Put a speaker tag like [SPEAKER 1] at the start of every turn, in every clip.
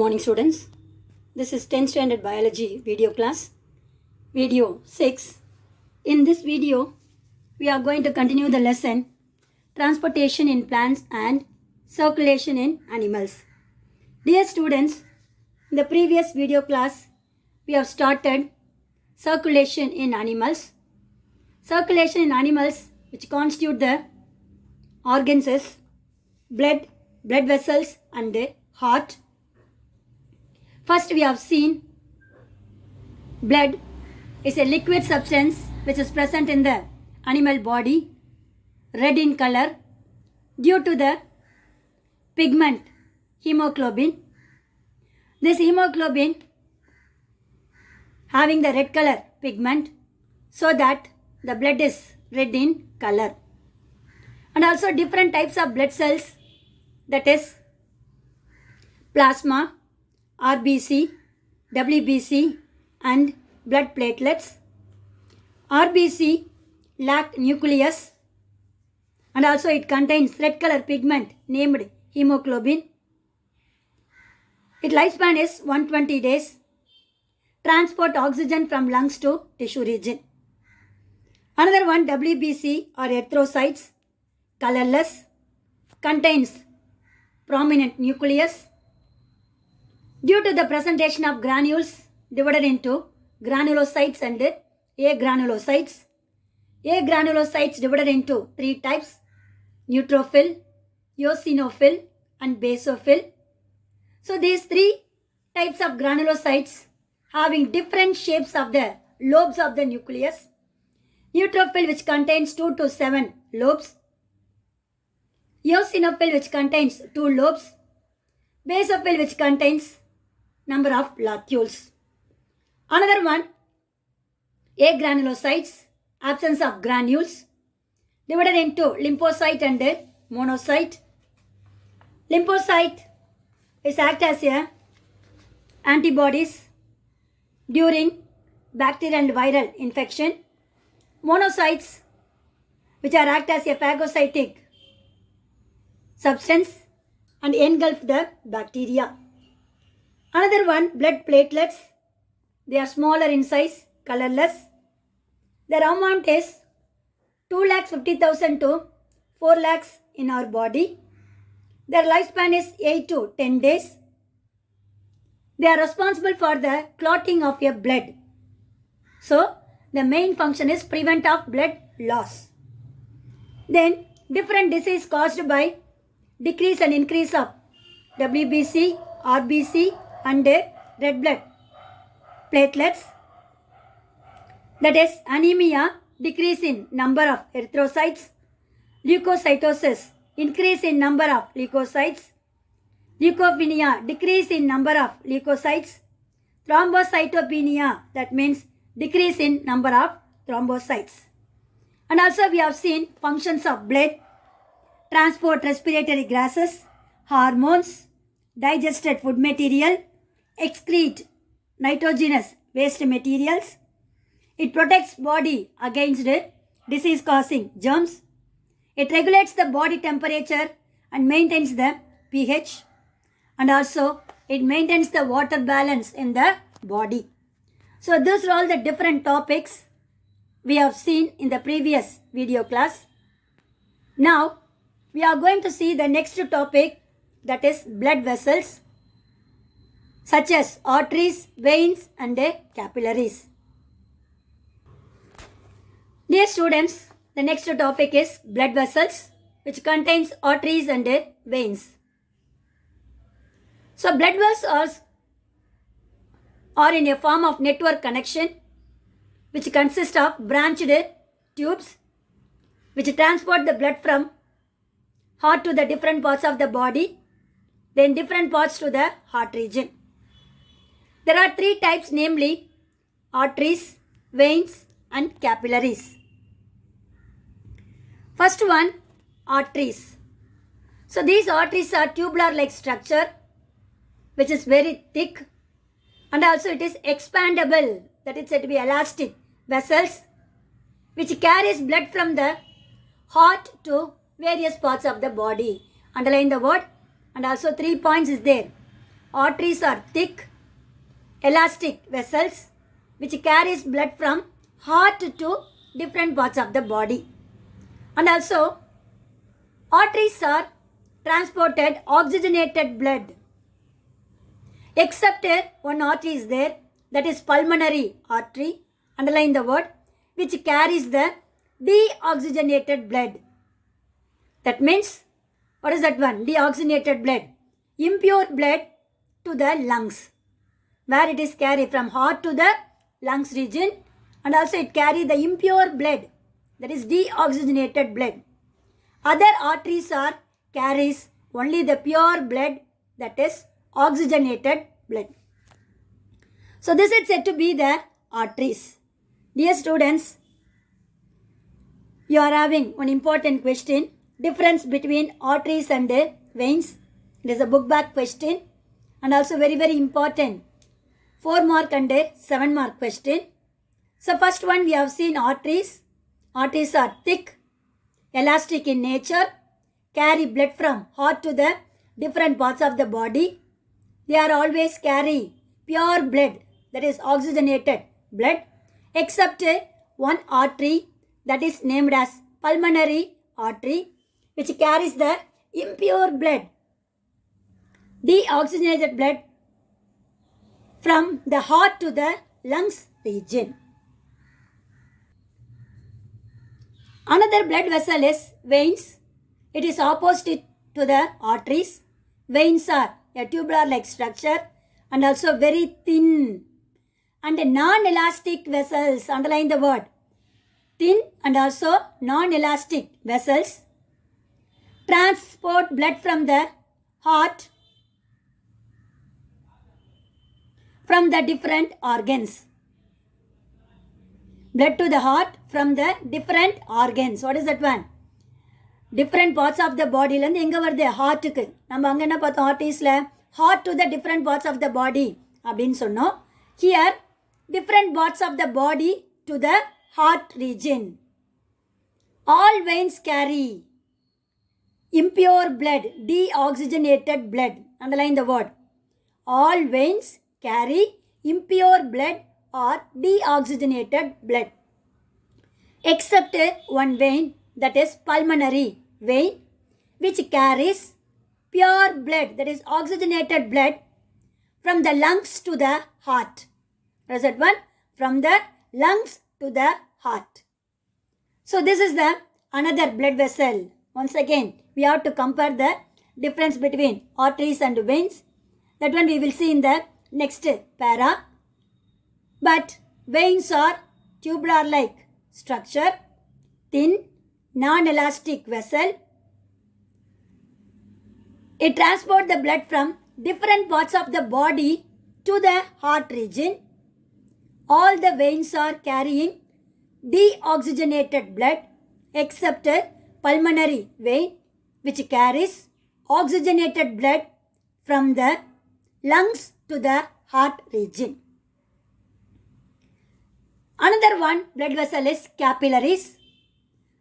[SPEAKER 1] morning students. This is 10th standard biology video class, video 6. In this video, we are going to continue the lesson transportation in plants and circulation in animals. Dear students, in the previous video class, we have started circulation in animals. Circulation in animals which constitute the organs is blood vessels and heart. First we have seen blood is a liquid substance which is present in the animal body, red in color due to the pigment hemoglobin. This hemoglobin having the red color pigment so that the blood is red in color. And also different types of blood cells, that is plasma, RBC, WBC and blood platelets. RBC lack nucleus and also it contains red color pigment named hemoglobin. Its lifespan is 120 days. Transport oxygen from lungs to tissue region. Another one, WBC or erythrocytes, colorless, contains prominent nucleus. Due to the presentation of granules divided into granulocytes and agranulocytes. Agranulocytes divided into three types: neutrophil, eosinophil and basophil. So these three types of granulocytes having different shapes of the lobes of the nucleus. Neutrophil which contains 2 to 7 lobes. Eosinophil which contains 2 lobes. Basophil which contains number of locules. Another one, agranulocytes, absence of granules, divided into lymphocyte and monocyte. Lymphocyte is act as a antibodies during bacterial and viral infection. Monocytes which are act as a phagocytic substance and engulf the bacteria. Another one, blood platelets. They are smaller in size, colorless. Their amount is 2,50,000 to 4 lakhs in our body. Their lifespan is 8 to 10 days. They are responsible for the clotting of your blood. So, the main function is prevent of blood loss. Then, different disease caused by decrease and increase of WBC, RBC and red blood platelets. That is anemia, decrease in number of erythrocytes. Leukocytosis, increase in number of leukocytes. Leukopenia, decrease in number of leukocytes. Thrombocytopenia, that means decrease in number of thrombocytes. And also we have seen functions of blood, transport respiratory gases, hormones, digested food material, excrete nitrogenous waste materials. It protects body against disease causing germs. It regulates the body temperature and maintains the pH. And also it maintains the water balance in the body. So these are all the different topics we have seen in the previous video class. Now we are going to see the next topic, that is blood vessels such as arteries, veins and capillaries. Dear students, the next topic is blood vessels which contains arteries and veins. So blood vessels are in a form of network connection which consist of branched tubes which transport the blood from heart to the different parts of the body, then different parts to the heart region. There are three types, namely arteries, veins and capillaries. First one, arteries. So these arteries are tubular like structure which is very thick and also it is expandable, that is said to be elastic vessels which carries blood from the heart to various parts of the body. Underline the word and also 3 points is there. arteries are thick, elastic vessels which carries blood from heart to different parts of the body. And also, arteries are transported oxygenated blood. Except one artery is there, that is pulmonary artery, underline the word, which carries the deoxygenated blood. That means, what is that one? Deoxygenated blood. Impure blood to the lungs, where it is carried from heart to the lungs region, and also it carries the impure blood, that is deoxygenated blood. Other arteries are carries only the pure blood, that is oxygenated blood. So this is said to be the arteries. Dear students, you are having one important question, difference between arteries and veins. It is a book back question and also very important 4 mark and 7 mark question. So first one we have seen arteries. Arteries are thick, elastic in nature, carry blood from heart to the different parts of the body. They are always carry pure blood, that is oxygenated blood, except one artery that is named as pulmonary artery, which carries the impure blood, deoxygenated blood from the heart to the lungs region. Another blood vessel is veins. It is opposite to the arteries. Veins are a tubular-like structure and also very thin and non-elastic vessels. Underline the word thin and also non-elastic vessels transport blood from the heart from the different organs. Blood to the heart from the different organs. What is that one? Different parts of the body. எங்க வருது ஹார்ட்டுக்கு நம்ம அங்க என்ன பார்த்தோம் ஆர்டரிஸ்ல heart to the different parts of the body அப்படின்னு சொன்னோம். Here different parts of the body to the heart region. All veins carry impure blood, deoxygenated blood. Underline the word. All veins carry impure blood or deoxygenated blood. Except one vein, that is pulmonary vein, which carries pure blood, that is oxygenated blood from the lungs to the heart. What is that one? From the lungs to the heart. So this is the another blood vessel. Once again, we have to compare the difference between arteries and veins. That one we will see in the next para. But veins are tubular-like structure, thin, non-elastic vessel. It transports the blood from different parts of the body to the heart region. All the veins are carrying deoxygenated blood except a pulmonary vein which carries oxygenated blood from the lungs to the heart region. Another one blood vessel is capillaries.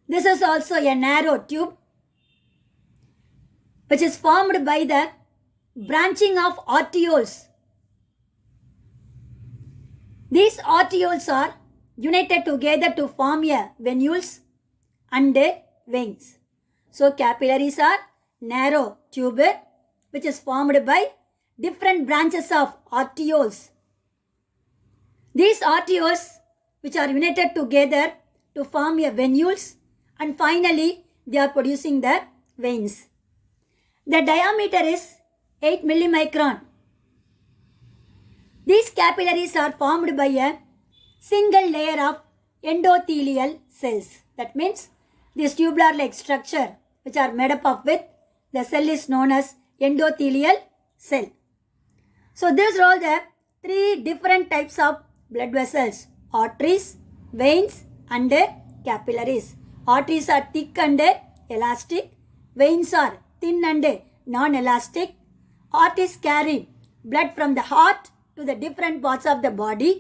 [SPEAKER 1] This is also a narrow tube which is formed by the branching of arterioles. These arterioles are united together to form a venules and veins. So capillaries are narrow tube which is formed by different branches of arterioles. These arterioles which are united together to form a venules and finally they are producing the veins. The diameter is 8 millimicron. These capillaries are formed by a single layer of endothelial cells. That means this tubular-like structure which are made up of with the cell is known as endothelial cell. So these are all the 3 different types of blood vessels: arteries, veins and capillaries. Arteries are thick and elastic. Veins are thin and non-elastic. Arteries carry blood from the heart to the different parts of the body.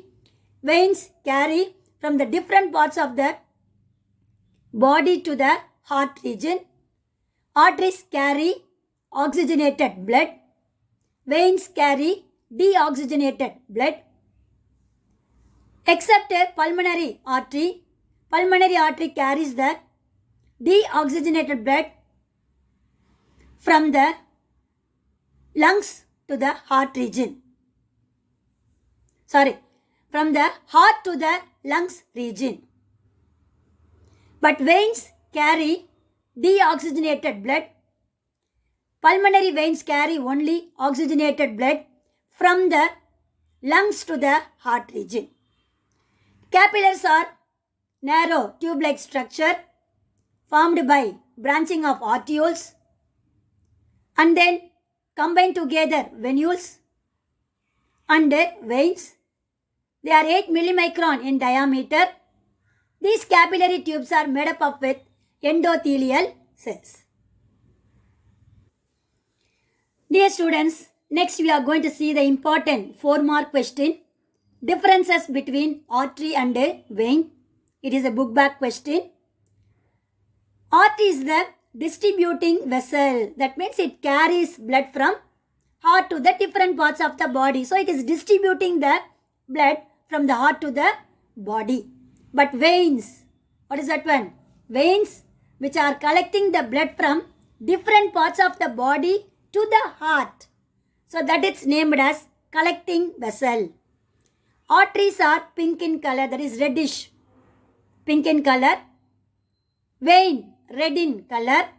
[SPEAKER 1] Veins carry from the different parts of the body to the heart region. Arteries carry oxygenated blood veins carry deoxygenated blood except a pulmonary artery. Pulmonary artery carries the deoxygenated blood from the lungs to the heart region. From the heart to the lungs region. But veins carry deoxygenated blood. Pulmonary veins carry only oxygenated blood from the lungs to the heart region. Capillaries are narrow tube-like structure formed by branching of arterioles and then combined together venules and veins. They are 8 millimicron in diameter. These capillary tubes are made up of with endothelial cells. Dear students, next we are going to see the important 4-mark question. Differences between artery and a vein. It is a book back question. Artery is the distributing vessel. That means it carries blood from heart to the different parts of the body. So it is distributing the blood from the heart to the body. But veins, what is that one? Veins which are collecting the blood from different parts of the body to the heart. So that it's named as collecting vessel. Arteries are pink in color, that is reddish, pink in color. Vein, red in color.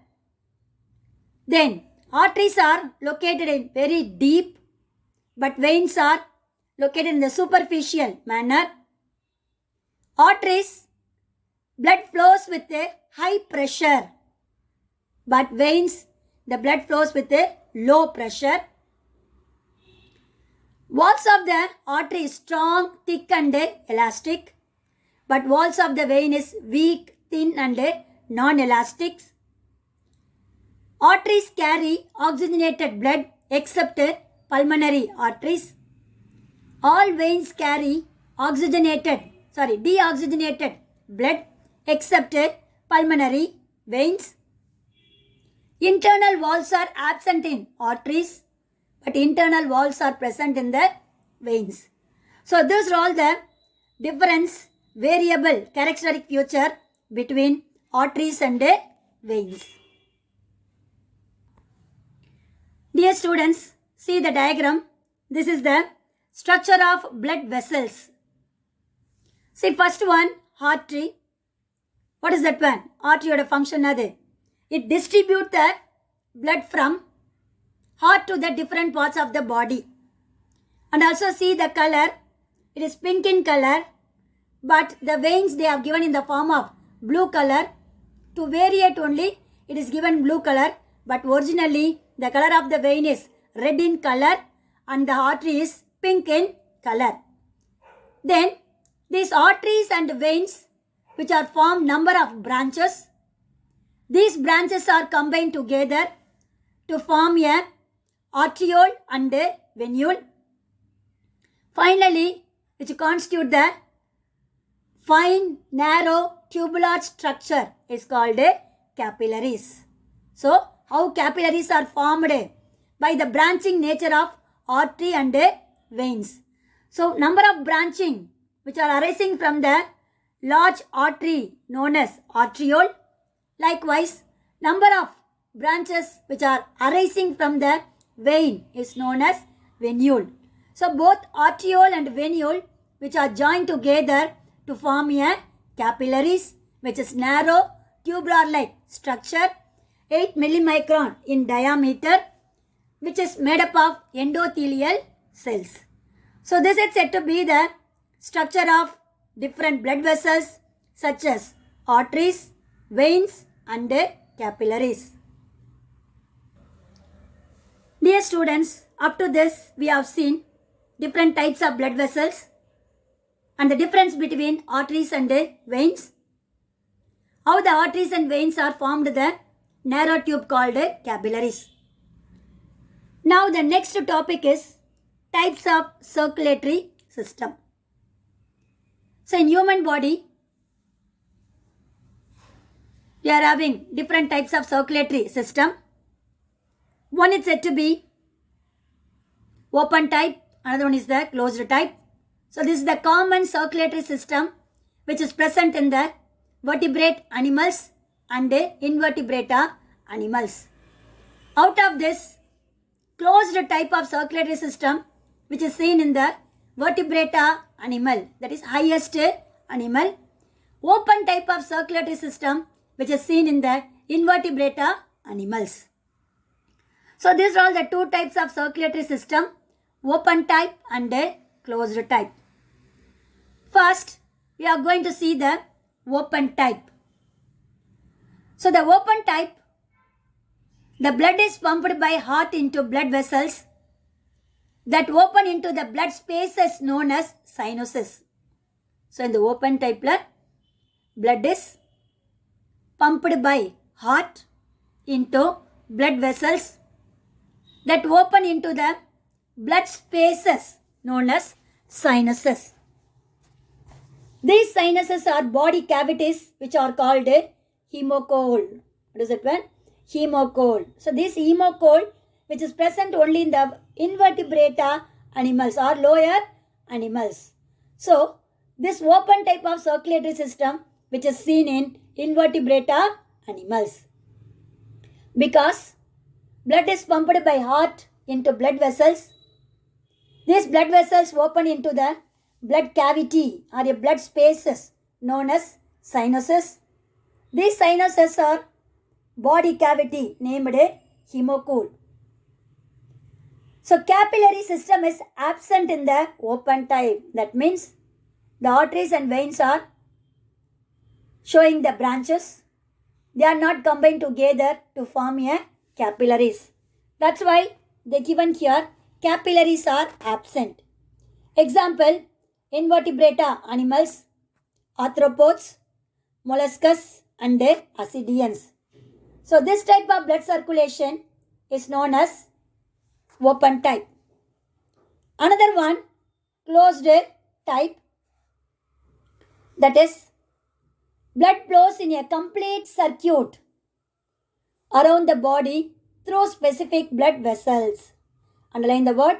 [SPEAKER 1] Then arteries are located in very deep, but veins are located in the superficial manner. Arteries, blood flows with a high pressure, but veins, the blood flows with a low pressure. Walls of the artery is strong, thick and elastic, but walls of the vein is weak, thin and non-elastic. Arteries carry oxygenated blood except pulmonary arteries. All veins carry deoxygenated blood except pulmonary veins. Internal walls are absent in arteries, but internal walls are present in the veins. So these are all the difference, variable, characteristic feature between arteries and veins. Dear students, see the diagram. This is the structure of blood vessels. See first one, artery. What is that one? Artery function adu. It distributes the blood from heart to the different parts of the body. And also see the color. It is pink in color, but the veins they are given in the form of blue color. To vary it only, it is given blue color, but originally the color of the vein is red in color and the artery is pink in color. Then these arteries and veins which are formed number of branches. These branches are combined together to form a arteriole and a venule. Finally, which constitute the fine, narrow, tubular structure is called capillaries. So, how capillaries are formed? By the branching nature of artery and veins. So, number of branching which are arising from the large artery known as arteriole. Likewise, number of branches which are arising from the vein is known as venule. So, both arteriole and venule which are joined together to form a capillaries which is narrow tubular-like structure 8 millimicron in diameter which is made up of endothelial cells. So, this is said to be the structure of different blood vessels such as arteries, veins and capillaries. Dear students, up to this we have seen different types of blood vessels and the difference between arteries and veins. How the arteries and veins are formed the narrow tube called capillaries. Now the next topic is types of circulatory system. So in human body, we are having different types of circulatory system. One is said to be open type, another one is the closed type. So this is the common circulatory system which is present in the vertebrate animals and invertebrate animals. Out of this closed type of circulatory system which is seen in the vertebrate animal, that is highest animal, open type of circulatory system which is seen in the invertebrate animals. So these are all the two types of circulatory system, open type and closed type. First, we are going to see the open type. So the open type, the blood is pumped by heart into blood vessels that open into the blood spaces known as sinuses. So in the open type, blood is pumped by heart into blood vessels that open into the blood spaces known as sinuses. These sinuses are body cavities which are called hemocoel. What is that one? Hemocoel. So this hemocoel which is present only in the invertebrate animals or lower animals. So this open type of circulatory system which is seen in invertebrate animals. Because blood is pumped by heart into blood vessels. These blood vessels open into the blood cavity or a blood spaces known as sinuses. These sinuses are body cavity named hemocoel. So capillary system is absent in the open type. That means the arteries and veins are showing the branches. They are not combined together to form a capillaries. That's why they given here capillaries are absent. Example, invertebrate animals, arthropods, molluscus and ascidians. So this type of blood circulation is known as open type. Another one, closed type, that is blood flows in a complete circuit around the body through specific blood vessels. Underline the word.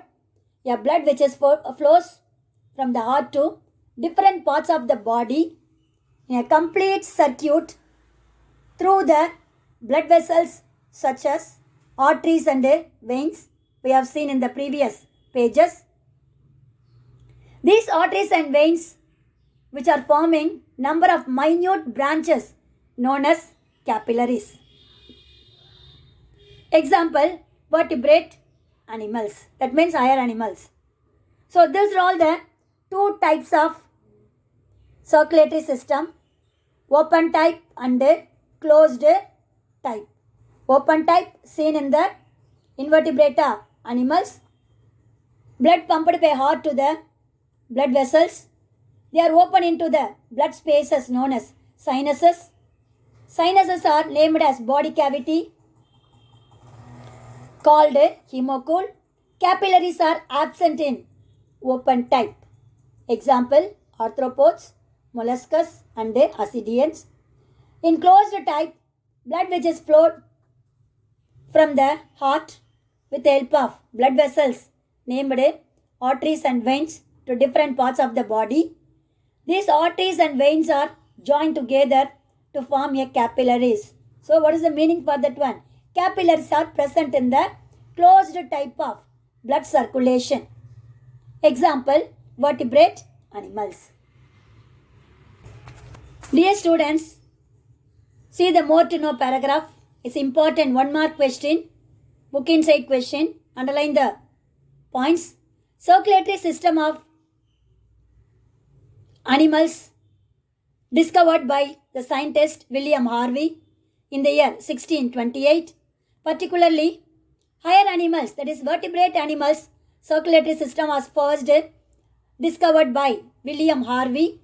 [SPEAKER 1] A blood which is flows from the heart to different parts of the body in a complete circuit through the blood vessels such as arteries and veins. We have seen in the previous pages. These arteries and veins which are forming number of minute branches known as capillaries. Example, vertebrate animals, that means higher animals. So these are all the two types of circulatory system, open type and closed type. Open type seen in the invertebrate animals, blood pumped by heart to the blood vessels. They are open into the blood spaces known as sinuses. Sinuses are named as body cavity called hemocoel. Capillaries are absent in open type. Example, arthropods, molluscus and ascidians. In closed type, blood which is flowed from the heart with the help of blood vessels named arteries and veins to different parts of the body. These arteries and veins are joined together to form a capillaries. So what is the meaning for that one? Capillaries are present in the closed type of blood circulation. Example, vertebrate animals. Dear students, see the more to know paragraph. It's important 1 mark question, book inside question. Underline the points. Circulatory system of animals discovered by the scientist William Harvey in the year 1628. Particularly higher animals, that is vertebrate animals, circulatory system was first discovered by William Harvey,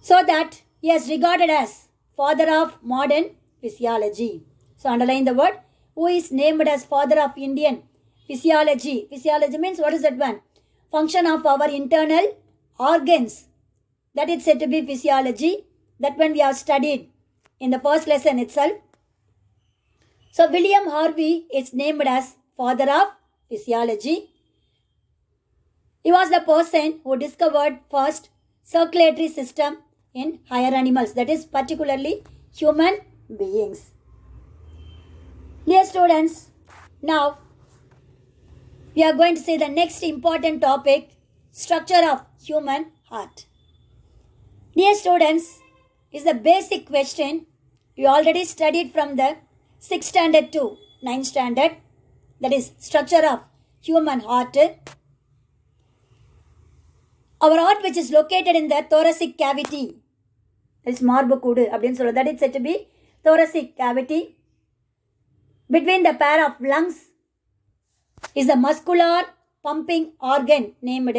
[SPEAKER 1] so that he is regarded as father of modern physiology. So underline the word, who is named as father of Indian physiology. Physiology means what is that one? Function of our internal organs. That is said to be physiology. That one we have studied in the first lesson itself. So William Harvey is named as father of physiology. He was the person who discovered first circulatory system in higher animals, that is particularly human beings. Dear students, now we are going to see the next important topic, structure of human heart. Dear students, is the basic question you already studied from the 6th standard to 9th standard, that is structure of human heart. Our heart, which is located in the thoracic cavity, that is marbukudu, that is said to be thoracic cavity. Between the pair of lungs is a muscular pumping organ named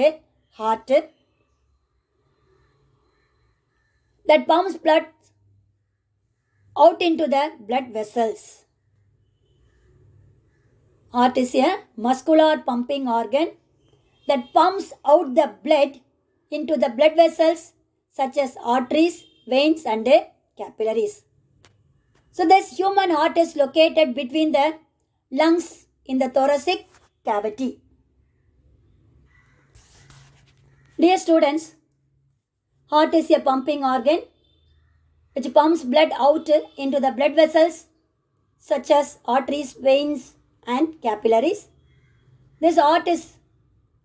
[SPEAKER 1] heart that pumps blood out into the blood vessels. Heart is a muscular pumping organ that pumps out the blood into the blood vessels such as arteries, veins and capillaries. So this human heart is located between the lungs in the thoracic cavity. Dear students, heart is a pumping organ which pumps blood out into the blood vessels such as arteries, veins and capillaries. This heart is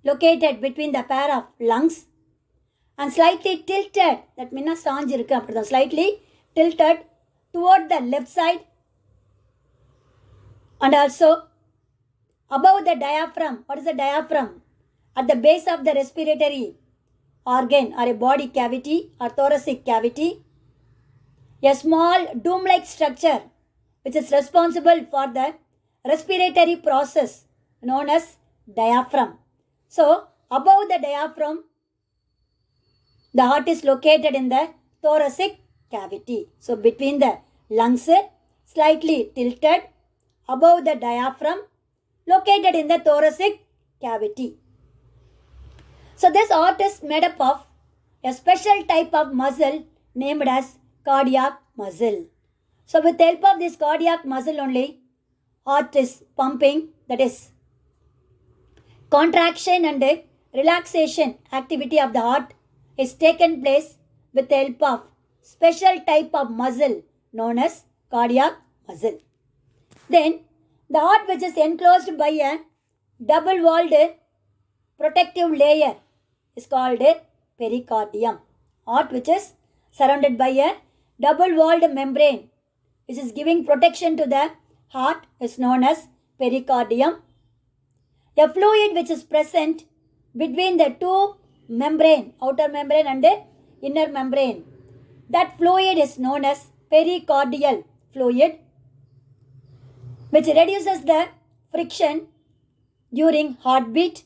[SPEAKER 1] located between the pair of lungs and slightly tilted, that means slightly tilted toward the left side and also above the diaphragm. What is the diaphragm? At the base of the respiratory organ or a body cavity or thoracic cavity, a small dome-like structure which is responsible for the respiratory process known as diaphragm. So, above the diaphragm, the heart is located in the thoracic cavity. So, between the lungs, slightly tilted, above the diaphragm, located in the thoracic cavity. So, this heart is made up of a special type of muscle named as cardiac muscle. So, with the help of this cardiac muscle only, heart is pumping, that is contraction and relaxation activity of the heart is taken place with the help of special type of muscle known as cardiac muscle. Then the heart, which is enclosed by a double-walled protective layer, is called a pericardium. Heart which is surrounded by a double-walled membrane which is giving protection to the heart is known as pericardium. A fluid which is present between the two membrane, outer membrane and inner membrane, that fluid is known as pericardial fluid, which reduces the friction during heartbeat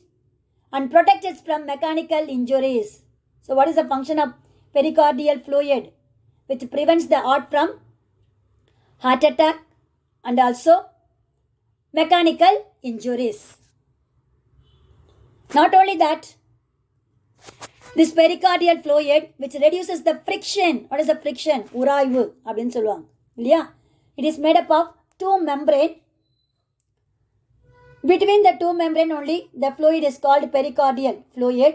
[SPEAKER 1] and protects it from mechanical injuries. So what is the function of pericardial fluid? Which prevents the heart from heart attack and also mechanical injuries. Not only that, this pericardial fluid which reduces the friction. What is the friction? Uraivu அப்படினு சொல்லுவாங்க இல்லையா? It is made up of two membrane. Between the two membrane only, the fluid is called pericardial fluid.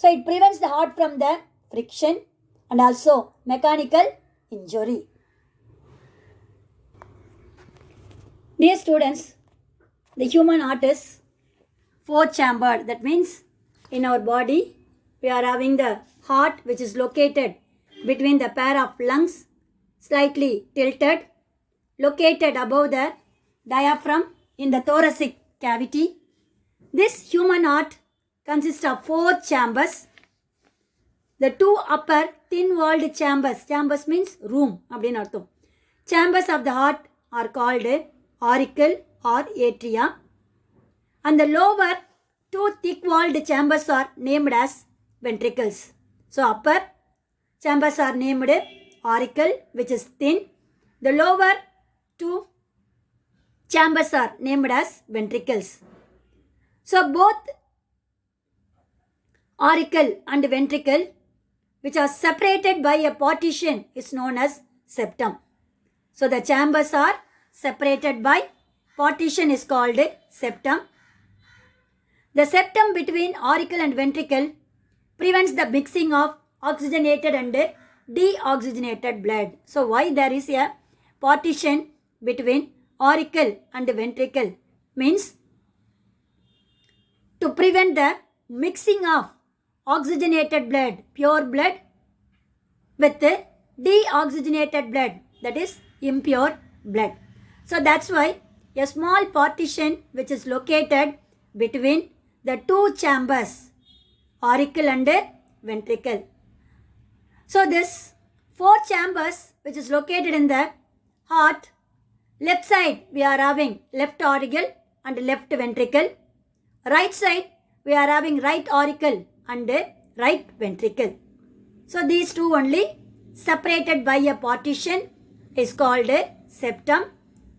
[SPEAKER 1] So it prevents the heart from the friction and also mechanical injury. Dear students, the human heart is four-chambered. That means in our body, we are having the heart which is located between the pair of lungs, slightly tilted, located above the diaphragm in the thoracic cavity. This human heart consists of four chambers. The two upper thin-walled chambers, chambers means room, chambers of the heart are called auricle or atria, and the lower two thick-walled chambers are named as ventricles. So upper chambers are named auricle, which is thin. The lower two chambers are named as ventricles. So both auricle and ventricle, which are separated by a partition, is known as septum. So the chambers are separated by partition is called septum. The septum between auricle and ventricle prevents the mixing of oxygenated and deoxygenated blood. So why there is a partition between auricle and ventricle? Means to prevent the mixing of oxygenated blood, pure blood, with deoxygenated blood, that is impure blood. So that's why a small partition which is located between the two chambers, auricle and ventricle. So this four chambers which is located in the heart, left side we are having left auricle and left ventricle. Right side we are having right auricle and right ventricle. So these two only separated by a partition is called a septum.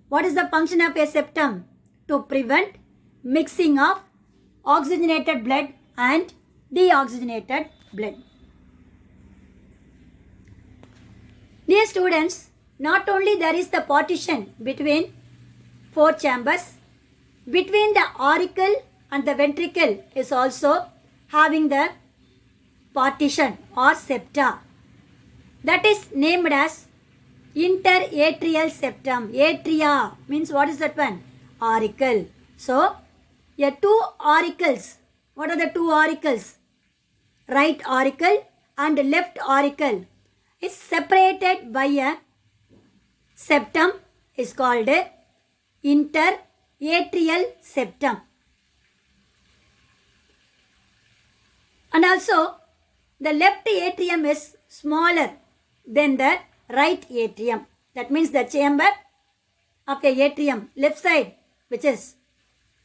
[SPEAKER 1] What is the function of a septum? To prevent mixing of oxygenated blood and deoxygenated blood. Dear students, not only there is the partition between four chambers, between the auricle and the ventricle is also having the partition or septa. That is named as interatrial septum. Atria means what is that one? Auricle. So, two auricles. What are the two auricles? Right auricle and left auricle is separated by a septum is called interatrial septum. And also, the left atrium is smaller than the right atrium. That means the chamber of the atrium, left side, which is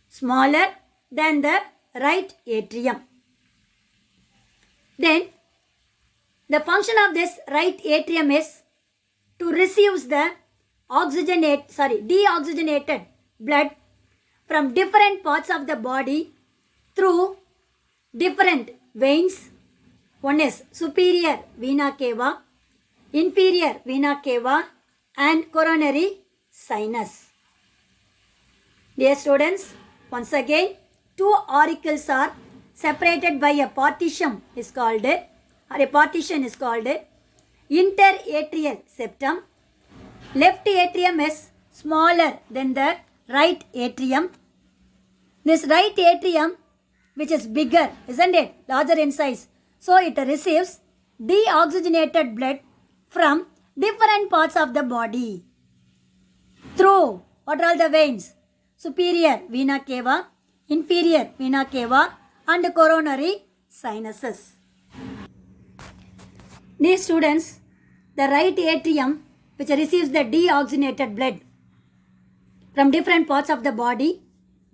[SPEAKER 1] smaller than the right atrium. Then, the function of this right atrium is to receive the deoxygenated blood from different parts of the body through different veins. One is superior vena cava, inferior vena cava and coronary sinus. Dear students, once again, two auricles are separated by a partition is called interatrial septum. Left atrium is smaller than the right atrium. This right atrium, which is bigger, isn't it? Larger in size. So it receives deoxygenated blood from different parts of the body through what are all the veins? Superior vena cava, inferior vena cava and coronary sinuses. Dear students, the right atrium which receives the deoxygenated blood from different parts of the body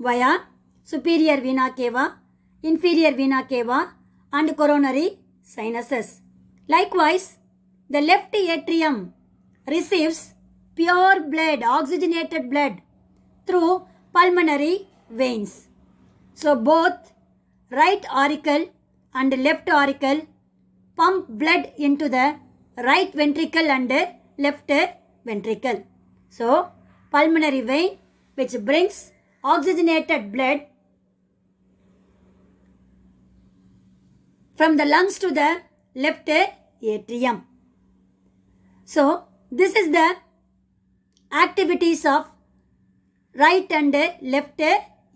[SPEAKER 1] via superior vena cava, inferior vena cava and coronary sinuses. Likewise, the left atrium receives pure blood, oxygenated blood through pulmonary veins. So both right auricle and left auricle pump blood into the right ventricle and left ventricle. So pulmonary vein which brings oxygenated blood from the lungs to the left atrium. So this is the activities of right and left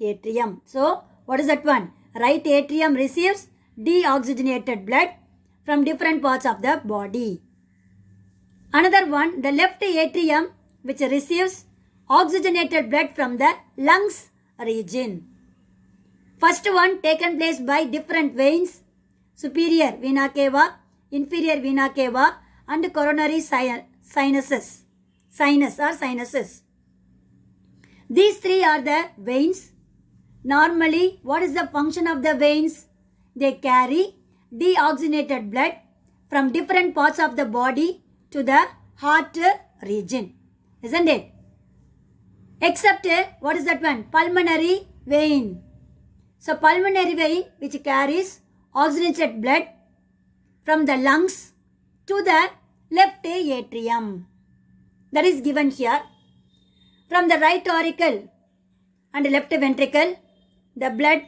[SPEAKER 1] atrium. So what is that one? Right atrium receives deoxygenated blood from different parts of the body. Another one, the left atrium which receives oxygenated blood from the lungs region. First one taken place by different veins, superior vena cava, inferior vena cava and coronary sinuses. Sinuses. These three are the veins. Normally, what is the function of the veins? They carry deoxygenated blood from different parts of the body to the heart region. Isn't it? Except, what is that one? Pulmonary vein. So, pulmonary vein which carries oxygenated blood from the lungs to the left atrium. That is given here. From the right auricle and left ventricle, the blood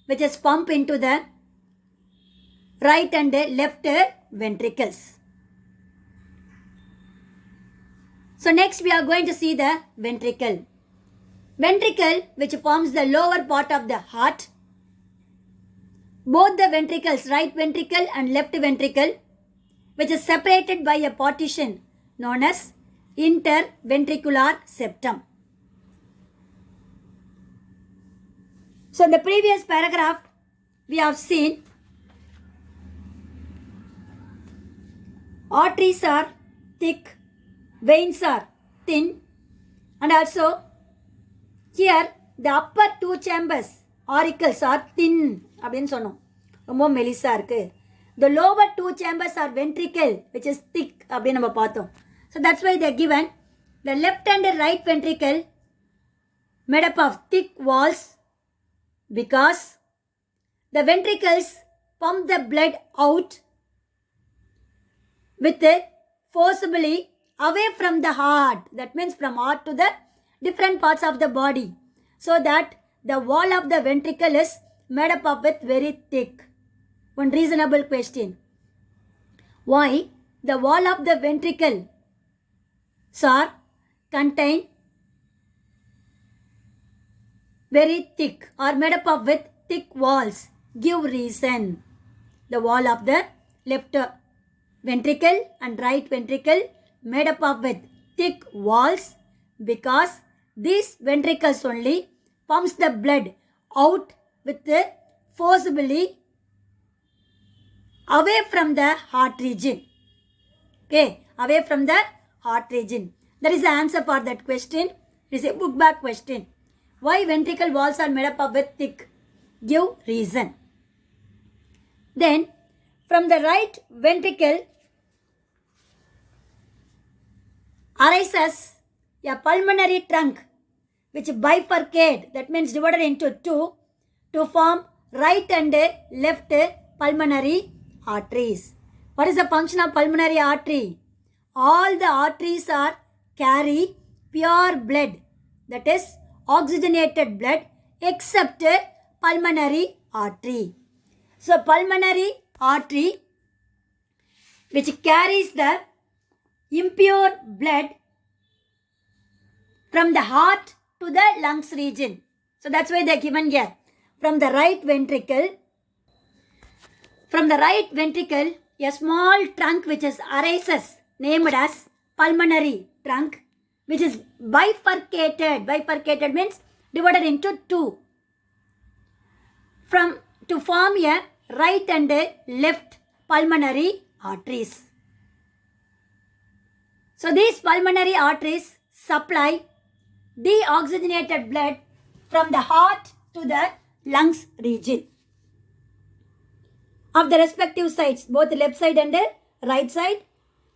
[SPEAKER 1] which is pumped into the right and left ventricles. So next we are going to see the ventricle. Ventricle, which forms the lower part of the heart. Both the ventricles, right ventricle and left ventricle, which is separated by a partition known as interventricular septum. So in the previous paragraph, we have seen arteries are thick, veins are thin, and also here the upper two chambers, auricles are thin. அப்படின்னு சொன்னோம், ரொம்ப மெலிசா இருக்கு. The lower two chambers are ventricle, which is thick அப்படின்னு நம்ம பார்த்தோம். So that's why they are given the left and right ventricle made up of thick walls because the ventricles pump the blood out with forcibly away from the heart. That means from heart to the different parts of the body, so that the wall of the ventricle is made up of with very thick. One reasonable question: why the wall of the ventricle are contain very thick or made up of with thick walls? Give reason. The wall of the left ventricle and right ventricle made up of with thick walls because these ventricles only pumps the blood out with the forcibly away from the heart region. Okay, away from the heart region. That is the answer for that question. It is a book back question. Why ventricle walls are made up of with thick? Give reason. Then from the right ventricle arises a pulmonary trunk which bifurcate, that means divided into two, to form right and left pulmonary arteries. What is the function of pulmonary artery? All the arteries are carry pure blood, that is oxygenated blood, except pulmonary artery. So pulmonary artery, which carries the impure blood from the heart to the lungs region. So that's why they are given here. From the right ventricle, a small trunk which is arises, named as pulmonary trunk, which is bifurcated. Bifurcated means divided into two, to form a right and left pulmonary arteries. So these pulmonary arteries supply deoxygenated blood from the heart to the lungs region of the respective sides, both left side and right side.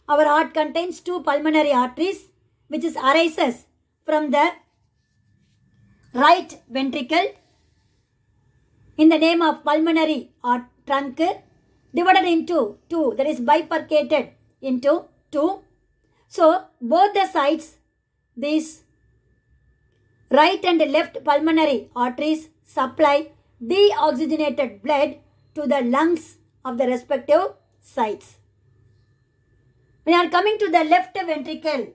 [SPEAKER 1] Our heart contains two pulmonary arteries which is arises from the right ventricle in the name of pulmonary trunk, divided into two, that is bifurcated into two. So both the sides, these right and left pulmonary arteries supply deoxygenated blood to the lungs of the respective sides. We are coming to the left ventricle.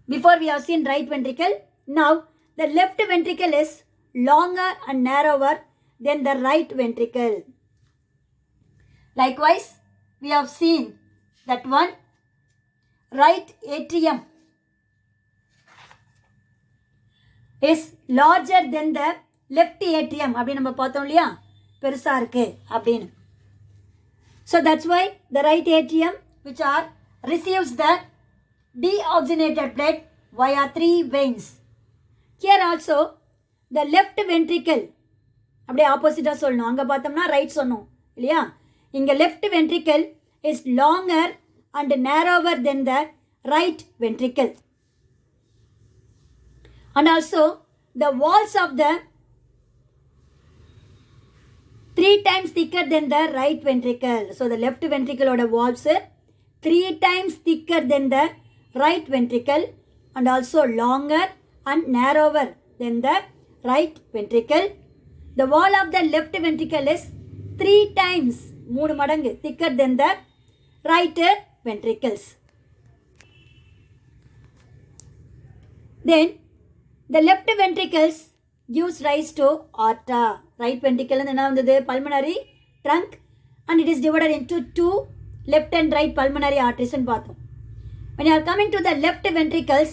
[SPEAKER 1] Before we have seen right ventricle. Now the left ventricle is longer and narrower than the right ventricle. Likewise, we have seen that one right atrium is larger than the left atrium. அப்படி நம்ம பார்த்தோம் இல்லையா, பெருசா இருக்கு அப்படின்னு. So that's why the right atrium which receives the deoxygenated blood via three veins. Here also the left ventricle, அப்படியே ஆப்போசிட்டா சொல்லணும். அங்க பார்த்தோம்னா ரைட் சொன்னோம் இல்லையா, இங்க left ventricle is longer and narrower than the right ventricle. And also the walls of the 3 times thicker than the right ventricle. So the left ventricle oda walls 3 times thicker than the right ventricle and also longer and narrower than the right ventricle. the wall of the left ventricle is 3 times 3 மடங்கு thicker than the right ventricles. Then the left ventricles gives rise to aorta. Right ventricle and the pulmonary trunk, and it is divided into 2 left and right pulmonary arteries. When you are coming to the left ventricles,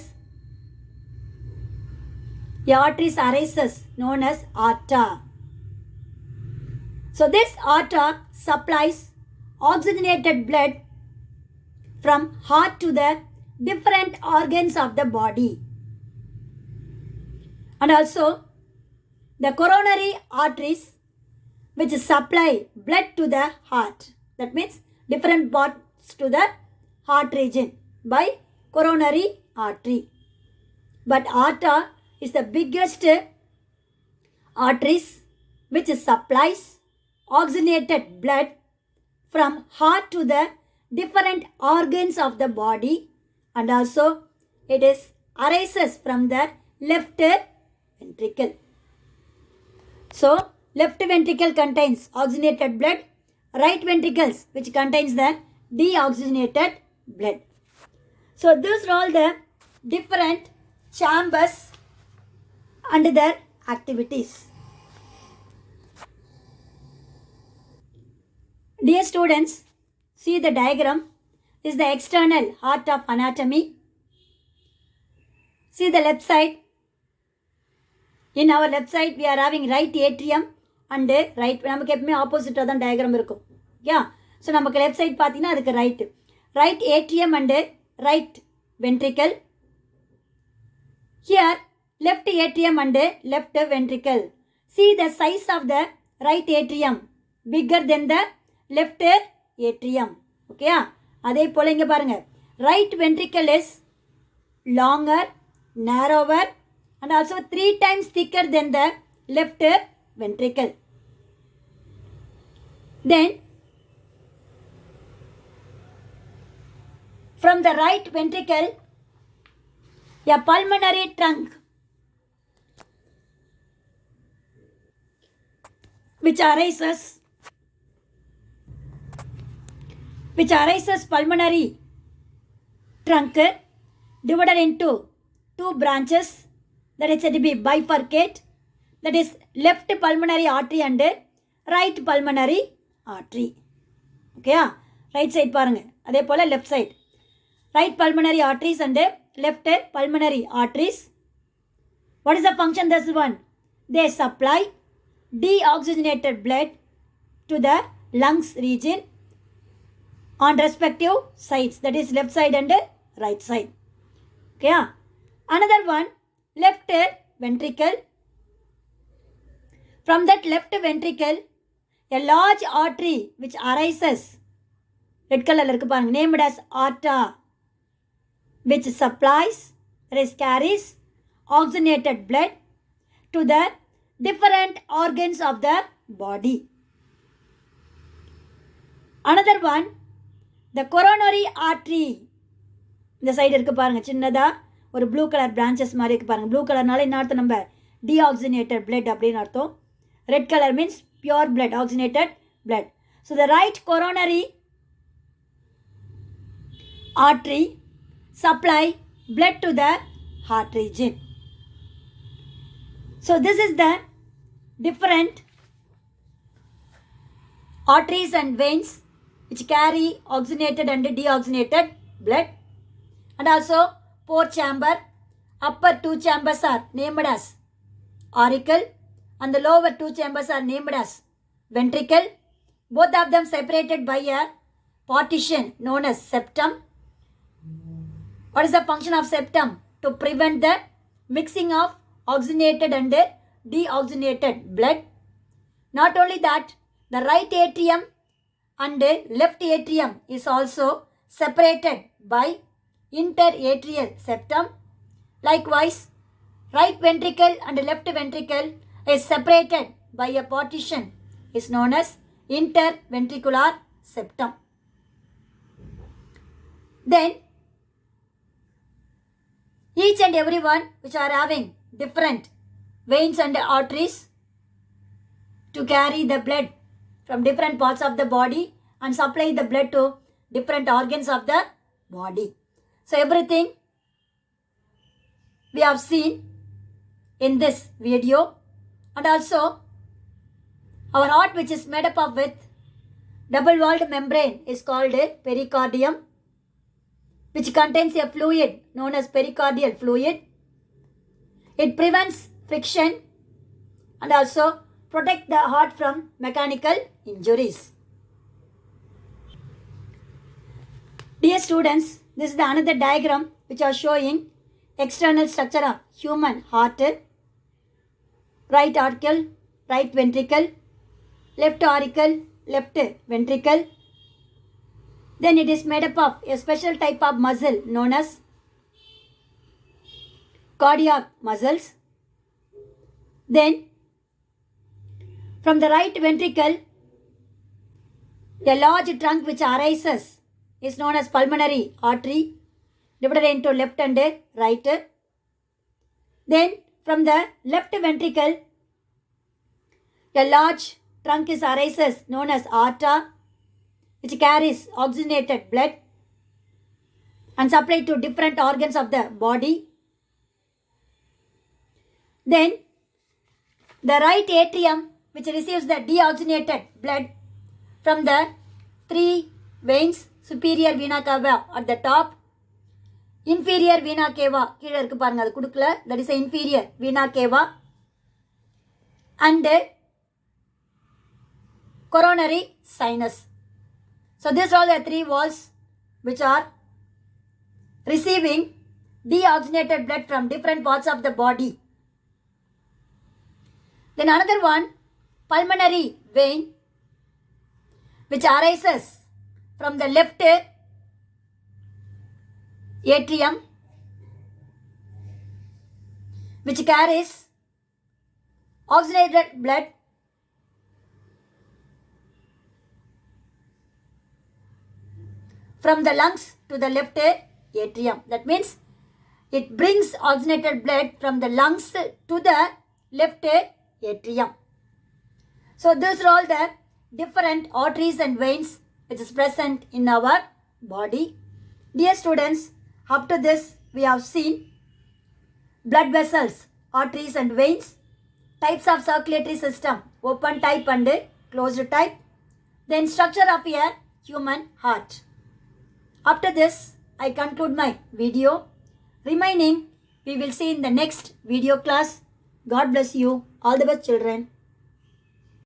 [SPEAKER 1] the arteries arises known as aorta. So this aorta supplies oxygenated blood from heart to the different organs of the body. And also the coronary arteries which supply blood to the heart. That means different parts to the heart region by coronary artery. But aorta is the biggest arteries which supplies oxygenated blood from heart to the different organs of the body, and also it is arises from the left ventricle. So left ventricle contains oxygenated blood, right ventricles which contains the deoxygenated blood. So these are all the different chambers and their activities. Dear students, see the diagram. This is the external heart of anatomy. See the left side. In our left side, we are having right atrium and right. நமக்கு எப்பவுமே opposite தான் diagram இருக்கும். Yeah. So நமக்கு left side பார்த்தீங்கன்னா அதுக்கு right. Right atrium and right ventricle. Here left atrium and left ventricle. See the size of the right atrium bigger than the left atrium. Okay. அதே போல இங்க பாருங்க. Right ventricle is longer, narrower, and also 3 times thicker than the left ventricle. Then from the right ventricle, a pulmonary trunk which arises pulmonary trunk divided into 2 branches, that is said to be bifurcate, that is left pulmonary artery and right pulmonary artery. Okay, right side பாருங்க, அதே போல left side. Right pulmonary arteries and left pulmonary arteries. What is the function this one? They supply deoxygenated blood to the lungs region on respective sides, that is left side and right side. Okay, another one, left ventricle. From that left ventricle, a large artery which arises, red color named as aorta, which supplies, that is carries oxygenated blood to the different organs of the body. Another one, the coronary artery. இந்த side இருக்கு பாருங்க, சின்னதா ஒரு blue colour branches மாதிரி இருக்கு பாருங்க. Blue கலர்னால என்ன அர்த்தம்? நம்ம deoxygenated blood அப்படின்னு அர்த்தம். Red colour means pure blood, oxygenated blood. So the right coronary artery supply blood to the heart region. So this is the different arteries and veins which carry oxygenated and deoxygenated blood. And also pore chamber. Upper 2 chambers are named as auricle and the lower 2 chambers are named as ventricle. Both of them separated by a partition known as septum. What is the function of septum? To prevent the mixing of oxygenated and deoxygenated blood. Not only that, the right atrium and left atrium is also separated by interatrial septum. Likewise, right ventricle and left ventricle is separated by a partition is known as interventricular septum. Then each and every one which are having different veins and arteries to carry the blood from different parts of the body and supply the blood to different organs of the body. So everything we have seen in this video, and also our heart, which is made up of with double-walled membrane, is called a pericardium, which contains a fluid known as pericardial fluid. It prevents friction and also protect the heart from mechanical injuries. Dear students, this is the another diagram which are showing external structure of human heart. Right auricle, right ventricle, left auricle, left ventricle. Then it is made up of a special type of muscle known as cardiac muscles. Then from the right ventricle, a large trunk which arises is known as pulmonary artery, divided into left and right. Then from the left ventricle, a large trunk is arises known as aorta, which carries oxygenated blood and supplied to different organs of the body. Then the right atrium, which receives the deoxygenated blood from the three veins, superior vena cava at the top, inferior vena cava கீழ இருக்கு பாருங்க, அது கொடுக்கல, that is inferior vena cava, and coronary sinus. So these are the three walls which are receiving deoxygenated blood from different parts of the body. Then another one, pulmonary vein, which arises from the left atrium, which carries oxygenated blood from the lungs to the left atrium. That means it brings oxygenated blood from the lungs to the left atrium. So these are all the different arteries and veins which is present in our body. Dear students, up to this we have seen blood vessels, arteries and veins, types of circulatory system, open type and closed type, then structure of a human heart. After this, I conclude my video. Remaining, we will see in the next video class. God bless you. All the best, children.